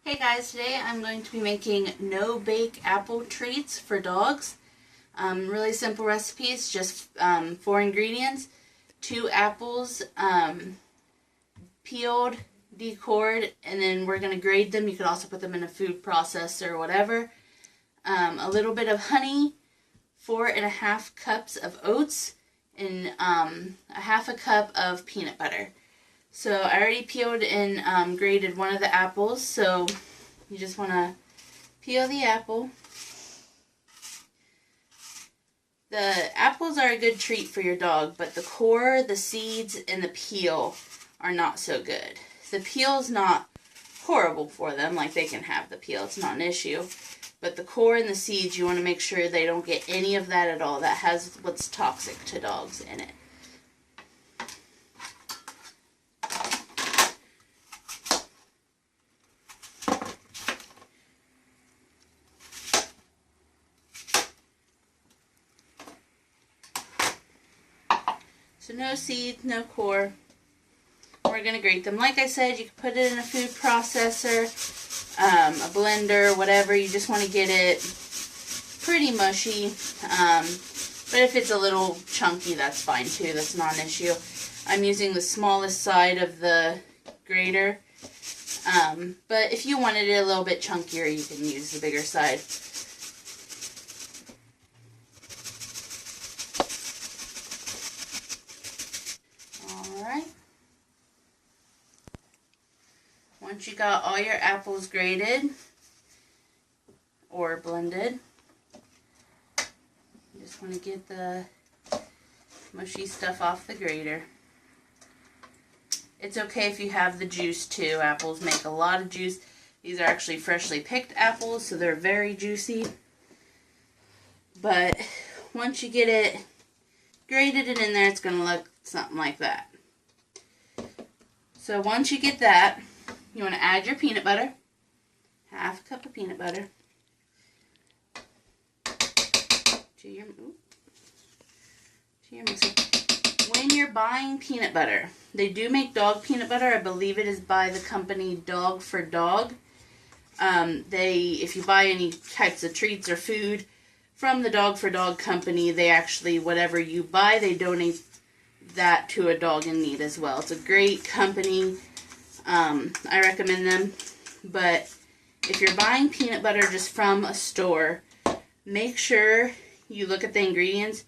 Hey guys, today I'm going to be making no-bake apple treats for dogs. Really simple recipes, just 4 ingredients, 2 apples, peeled, decored, and then we're going to grade them. You could also put them in a food processor or whatever. A little bit of honey, 4.5 cups of oats, and a half a cup of peanut butter. So I already peeled and grated one of the apples, so you just want to peel the apple. The apples are a good treat for your dog, but the core, the seeds, and the peel are not so good. The peel's not horrible for them, like they can have the peel, it's not an issue. But the core and the seeds, you want to make sure they don't get any of that at all. That has what's toxic to dogs in it. So no seeds, no core. We're going to grate them. Like I said, you can put it in a food processor, a blender, whatever. You just want to get it pretty mushy. But if it's a little chunky, that's fine too. That's not an issue. I'm using the smallest side of the grater. But if you wanted it a little bit chunkier, you can use the bigger side. Once you got all your apples grated or blended, you just want to get the mushy stuff off the grater. It's okay if you have the juice too. Apples make a lot of juice. These are actually freshly picked apples, so they're very juicy. But once you get it grated and in there, it's going to look something like that. So once you get that, you want to add your peanut butter, half a cup of peanut butter, to your mixer. When you're buying peanut butter, they do make dog peanut butter. I believe it is by the company Dog for Dog. If you buy any types of treats or food from the Dog for Dog company, they actually, whatever you buy, they donate that to a dog in need as well. It's a great company. I recommend them, but if you're buying peanut butter just from a store, make sure you look at the ingredients.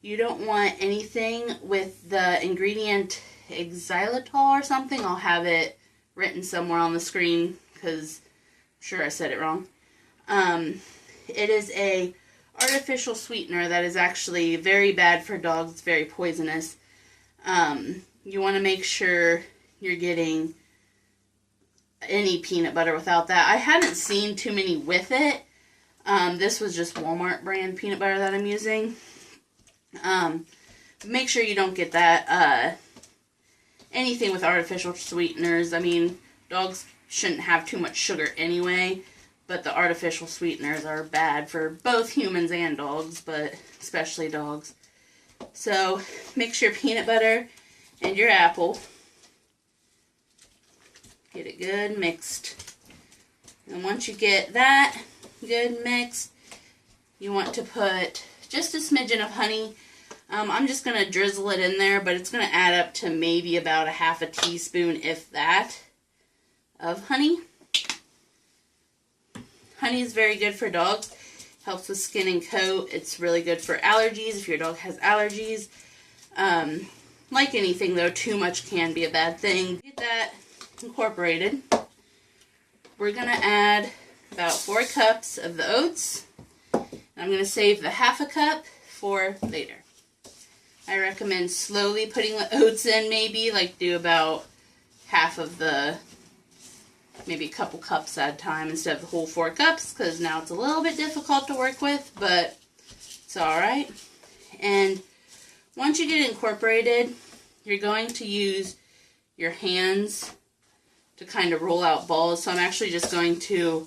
You don't want anything with the ingredient Xylitol or something. I'll have it written somewhere on the screen because I'm sure I said it wrong. It is a artificial sweetener that is actually very bad for dogs. It's very poisonous. You want to make sure you're getting any peanut butter without that. I haven't seen too many with it. This was just Walmart brand peanut butter that I'm using. Make sure you don't get that, anything with artificial sweeteners. I mean, dogs shouldn't have too much sugar anyway, but the artificial sweeteners are bad for both humans and dogs, but especially dogs. So mix your peanut butter and your apple. Get it good mixed. And once you get that good mixed, you want to put just a smidgen of honey. I'm just going to drizzle it in there, but it's going to add up to maybe about a half a teaspoon, if that, of honey. Honey is very good for dogs. Helps with skin and coat. It's really good for allergies, if your dog has allergies. Like anything, though, too much can be a bad thing. Get that incorporated. We're going to add about 4 cups of the oats. I'm going to save the half a cup for later. I recommend slowly putting the oats in, maybe like do about half of the, maybe a couple cups at a time instead of the whole 4 cups, because now it's a little bit difficult to work with, but it's alright. And once you get it incorporated, you're going to use your hands to kind of roll out balls. So I'm actually just going to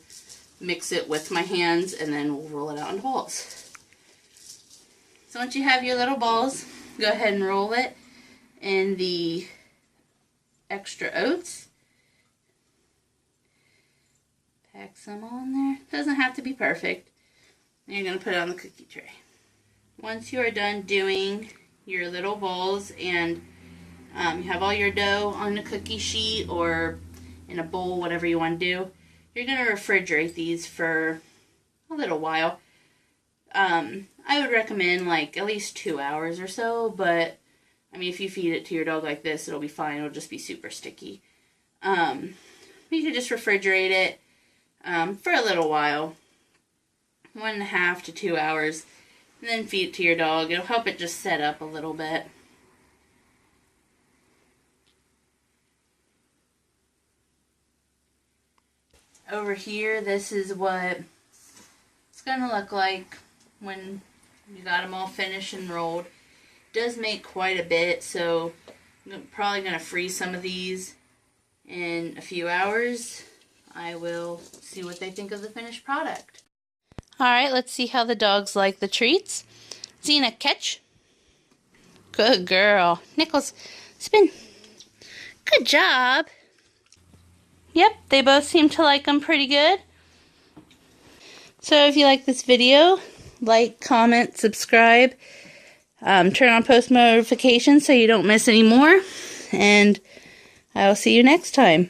mix it with my hands and then we'll roll it out into balls. So once you have your little balls, go ahead and roll it in the extra oats. Pack some on there. Doesn't have to be perfect. And you're going to put it on the cookie tray. Once you are done doing your little balls and you have all your dough on a cookie sheet or in a bowl, whatever you want to do, you're going to refrigerate these for a little while. I would recommend like at least 2 hours or so, but I mean, if you feed it to your dog like this, it'll be fine. It'll just be super sticky. You could just refrigerate it for a little while, 1.5 to 2 hours, and then feed it to your dog. It'll help it just set up a little bit. Over here, this is what it's going to look like when you got them all finished and rolled. It does make quite a bit, so I'm probably going to freeze some of these in a few hours. I will see what they think of the finished product. Alright, let's see how the dogs like the treats. Xena, catch. Good girl. Nichols, spin. Good job. Yep, they both seem to like them pretty good. So if you like this video, like, comment, subscribe, turn on post notifications so you don't miss any more, and I will see you next time.